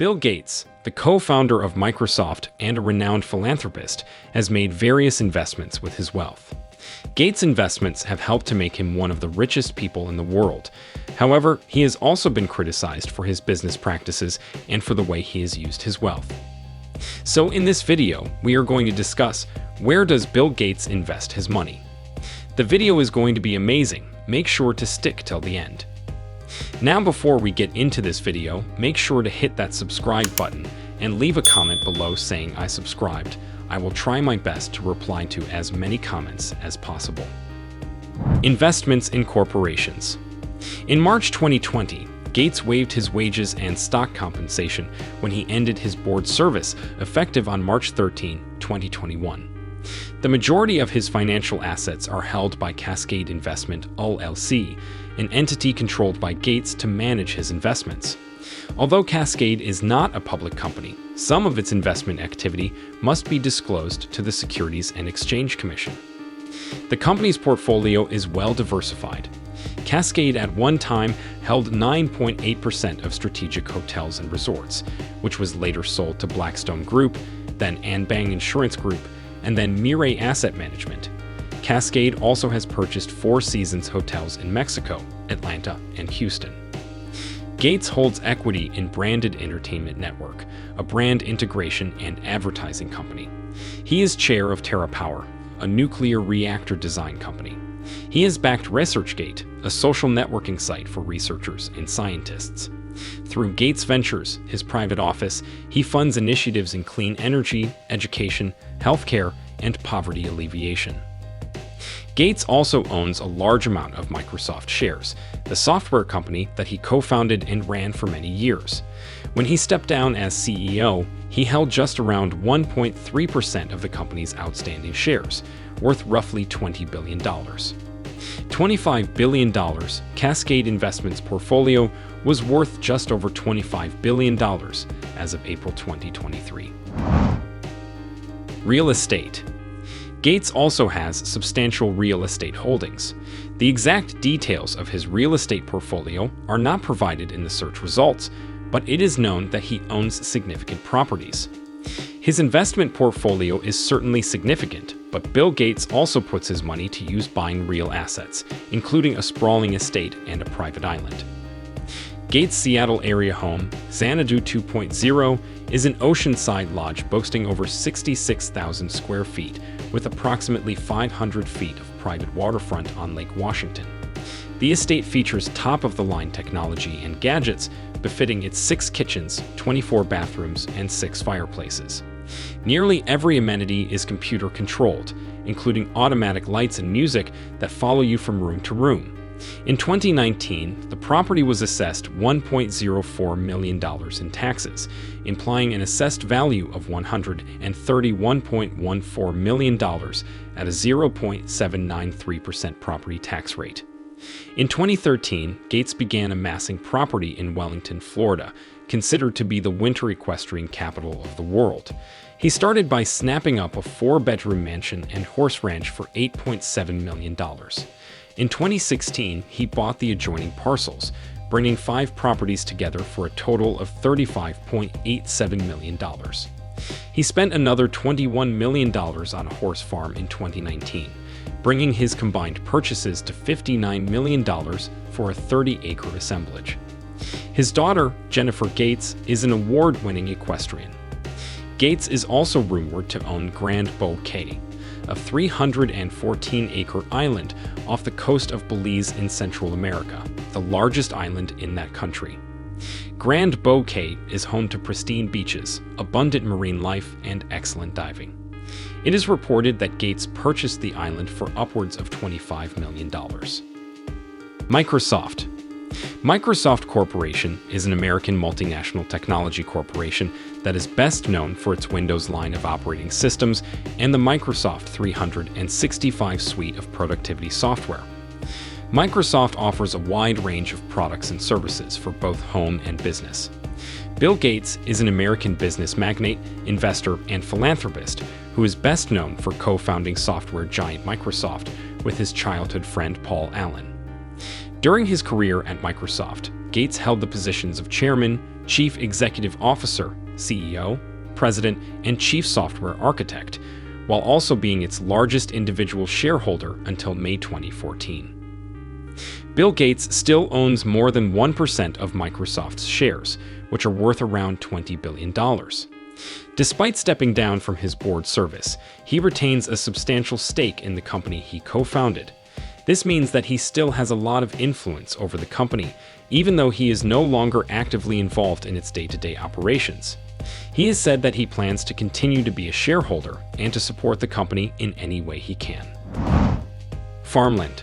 Bill Gates, the co-founder of Microsoft and a renowned philanthropist, has made various investments with his wealth. Gates' investments have helped to make him one of the richest people in the world. However, he has also been criticized for his business practices and for the way he has used his wealth. So in this video, we are going to discuss, where does Bill Gates invest his money? The video is going to be amazing. Make sure to stick till the end. Now, before we get into this video, make sure to hit that subscribe button and leave a comment below saying I subscribed. I will try my best to reply to as many comments as possible. Investments in corporations. In March 2020, Gates waived his wages and stock compensation when he ended his board service, effective on March 13, 2021. The majority of his financial assets are held by Cascade Investment LLC, an entity controlled by Gates to manage his investments. Although Cascade is not a public company, some of its investment activity must be disclosed to the Securities and Exchange Commission. The company's portfolio is well diversified. Cascade at one time held 9.8% of Strategic Hotels and Resorts, which was later sold to Blackstone Group, then Anbang Insurance Group, and then Mirae Asset Management. Cascade also has purchased Four Seasons hotels in Mexico, Atlanta, and Houston. Gates holds equity in Branded Entertainment Network, a brand integration and advertising company. He is chair of TerraPower, a nuclear reactor design company. He has backed ResearchGate, a social networking site for researchers and scientists. Through Gates Ventures, his private office, he funds initiatives in clean energy, education, healthcare, and poverty alleviation. Gates also owns a large amount of Microsoft shares, the software company that he co-founded and ran for many years. When he stepped down as CEO, he held just around 1.3% of the company's outstanding shares, worth roughly $20 billion. $25 billion, Cascade Investments' portfolio was worth just over $25 billion as of April 2023. Real estate. Gates also has substantial real estate holdings. The exact details of his real estate portfolio are not provided in the search results, but it is known that he owns significant properties. His investment portfolio is certainly significant, but Bill Gates also puts his money to use buying real assets, including a sprawling estate and a private island. Gates' Seattle area home, Xanadu 2.0, is an oceanside lodge boasting over 66,000 square feet with approximately 500 feet of private waterfront on Lake Washington. The estate features top-of-the-line technology and gadgets befitting its 6 kitchens, 24 bathrooms, and 6 fireplaces. Nearly every amenity is computer-controlled, including automatic lights and music that follow you from room to room. In 2019, the property was assessed $1.04 million in taxes, implying an assessed value of $131.14 million at a 0.793% property tax rate. In 2013, Gates began amassing property in Wellington, Florida, considered to be the winter equestrian capital of the world. He started by snapping up a 4-bedroom mansion and horse ranch for $8.7 million. In 2016, he bought the adjoining parcels, bringing 5 properties together for a total of $35.87 million. He spent another $21 million on a horse farm in 2019, bringing his combined purchases to $59 million for a 30-acre assemblage. His daughter, Jennifer Gates, is an award-winning equestrian. Gates is also rumored to own Grand Bouquet, a 314-acre island off the coast of Belize in Central America, the largest island in that country. Grand Bouquet is home to pristine beaches, abundant marine life, and excellent diving. It is reported that Gates purchased the island for upwards of $25 million. Microsoft. Microsoft Corporation is an American multinational technology corporation that is best known for its Windows line of operating systems and the Microsoft 365 suite of productivity software. Microsoft offers a wide range of products and services for both home and business. Bill Gates is an American business magnate, investor, and philanthropist who is best known for co-founding software giant Microsoft with his childhood friend Paul Allen. During his career at Microsoft, Gates held the positions of chairman, chief executive officer, CEO, president, and chief software architect, while also being its largest individual shareholder until May 2014. Bill Gates still owns more than 1% of Microsoft's shares, which are worth around $20 billion. Despite stepping down from his board service, he retains a substantial stake in the company he co-founded. This means that he still has a lot of influence over the company, even though he is no longer actively involved in its day-to-day operations. He has said that he plans to continue to be a shareholder and to support the company in any way he can. Farmland.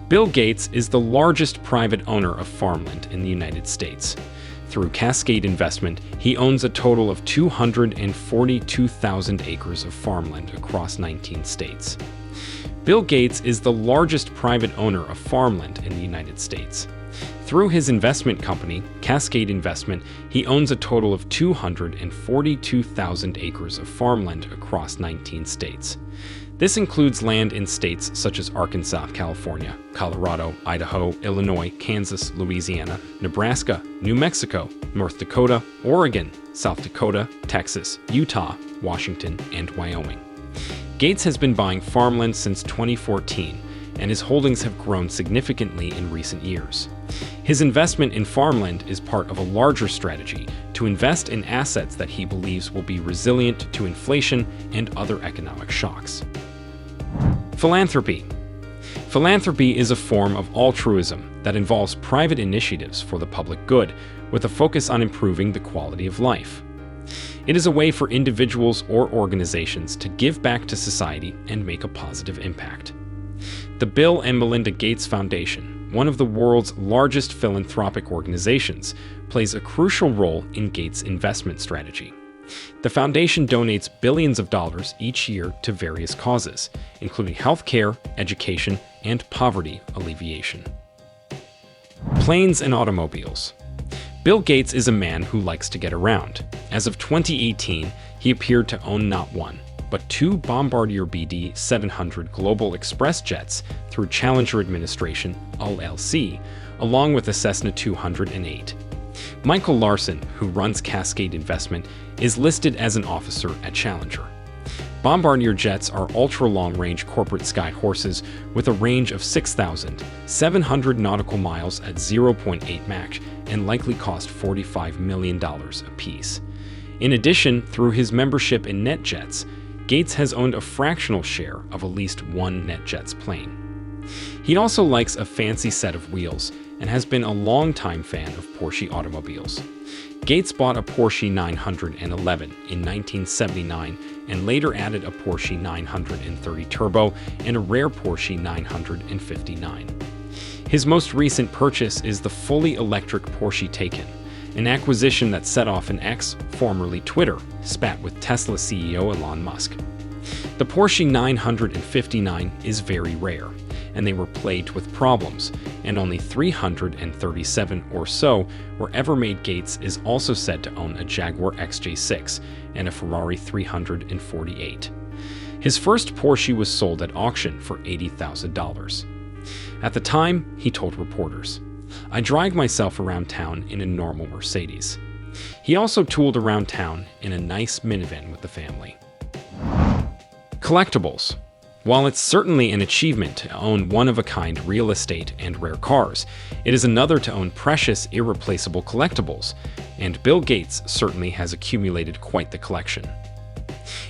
Bill Gates is the largest private owner of farmland in the United States. Through Cascade Investment, he owns a total of 242,000 acres of farmland across 19 states. Bill Gates is the largest private owner of farmland in the United States. Through his investment company, Cascade Investment, he owns a total of 242,000 acres of farmland across 19 states. This includes land in states such as Arkansas, California, Colorado, Idaho, Illinois, Kansas, Louisiana, Nebraska, New Mexico, North Dakota, Oregon, South Dakota, Texas, Utah, Washington, and Wyoming. Gates has been buying farmland since 2014, and his holdings have grown significantly in recent years. His investment in farmland is part of a larger strategy to invest in assets that he believes will be resilient to inflation and other economic shocks. Philanthropy. Philanthropy is a form of altruism that involves private initiatives for the public good, with a focus on improving the quality of life. It is a way for individuals or organizations to give back to society and make a positive impact. The Bill and Melinda Gates Foundation, one of the world's largest philanthropic organizations, plays a crucial role in Gates' investment strategy. The foundation donates billions of dollars each year to various causes, including healthcare, education, and poverty alleviation. Planes and automobiles. Bill Gates is a man who likes to get around. As of 2018, he appeared to own not one, but two Bombardier BD-700 Global Express jets through Challenger Administration, LLC, along with a Cessna 208. Michael Larson, who runs Cascade Investment, is listed as an officer at Challenger. Bombardier jets are ultra-long-range corporate sky horses with a range of 6,700 nautical miles at 0.8 Mach and likely cost $45 million apiece. In addition, through his membership in NetJets, Gates has owned a fractional share of at least one NetJets plane. He also likes a fancy set of wheels and has been a longtime fan of Porsche automobiles. Gates bought a Porsche 911 in 1979 and later added a Porsche 930 Turbo and a rare Porsche 959. His most recent purchase is the fully electric Porsche Taycan, an acquisition that set off an X, formerly Twitter, spat with Tesla CEO Elon Musk. The Porsche 959 is very rare, and they were plagued with problems, and only 337 or so were ever made. Gates is also said to own a Jaguar XJ6 and a Ferrari 348. His first Porsche was sold at auction for $80,000. At the time, he told reporters, "I drive myself around town in a normal Mercedes." He also tooled around town in a nice minivan with the family. Collectibles. While it's certainly an achievement to own one-of-a-kind real estate and rare cars, it is another to own precious, irreplaceable collectibles, and Bill Gates certainly has accumulated quite the collection.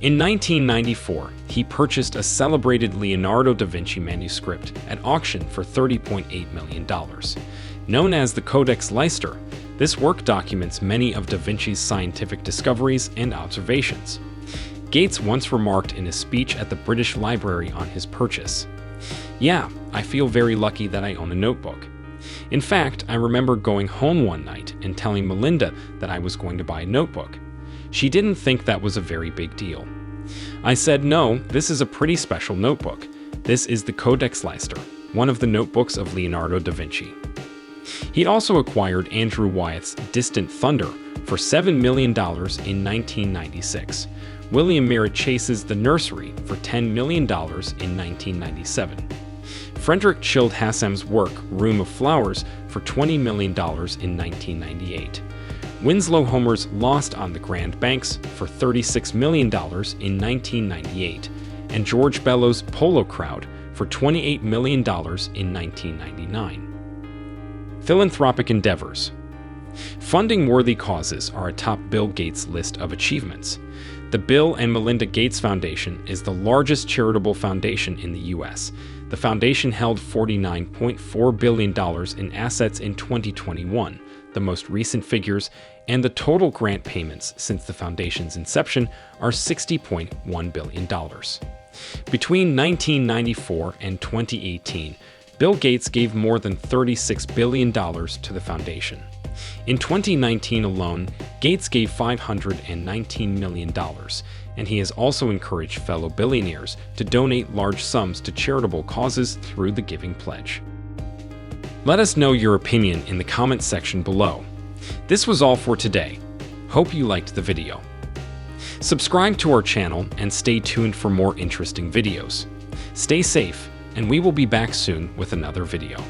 In 1994, he purchased a celebrated Leonardo da Vinci manuscript at auction for $30.8 million. Known as the Codex Leicester, this work documents many of da Vinci's scientific discoveries and observations. Gates once remarked in a speech at the British Library on his purchase, "Yeah, I feel very lucky that I own a notebook. In fact, I remember going home one night and telling Melinda that I was going to buy a notebook. She didn't think that was a very big deal. I said, no, this is a pretty special notebook. This is the Codex Leicester, one of the notebooks of Leonardo da Vinci." He also acquired Andrew Wyeth's Distant Thunder for $7 million in 1996. William Merritt Chase's The Nursery for $10 million in 1997. Frederick Childe Hassem's work Room of Flowers for $20 million in 1998. Winslow Homer's Lost on the Grand Banks for $36 million in 1998, and George Bellows' Polo Crowd for $28 million in 1999. Philanthropic endeavors. Funding worthy causes are atop Bill Gates' list of achievements. The Bill and Melinda Gates Foundation is the largest charitable foundation in the U.S. The foundation held $49.4 billion in assets in 2021, the most recent figures, and the total grant payments since the foundation's inception are $60.1 billion. Between 1994 and 2018, Bill Gates gave more than $36 billion to the foundation. In 2019 alone, Gates gave $519 million, and he has also encouraged fellow billionaires to donate large sums to charitable causes through the Giving Pledge. Let us know your opinion in the comments section below. This was all for today. Hope you liked the video. Subscribe to our channel and stay tuned for more interesting videos. Stay safe, and we will be back soon with another video.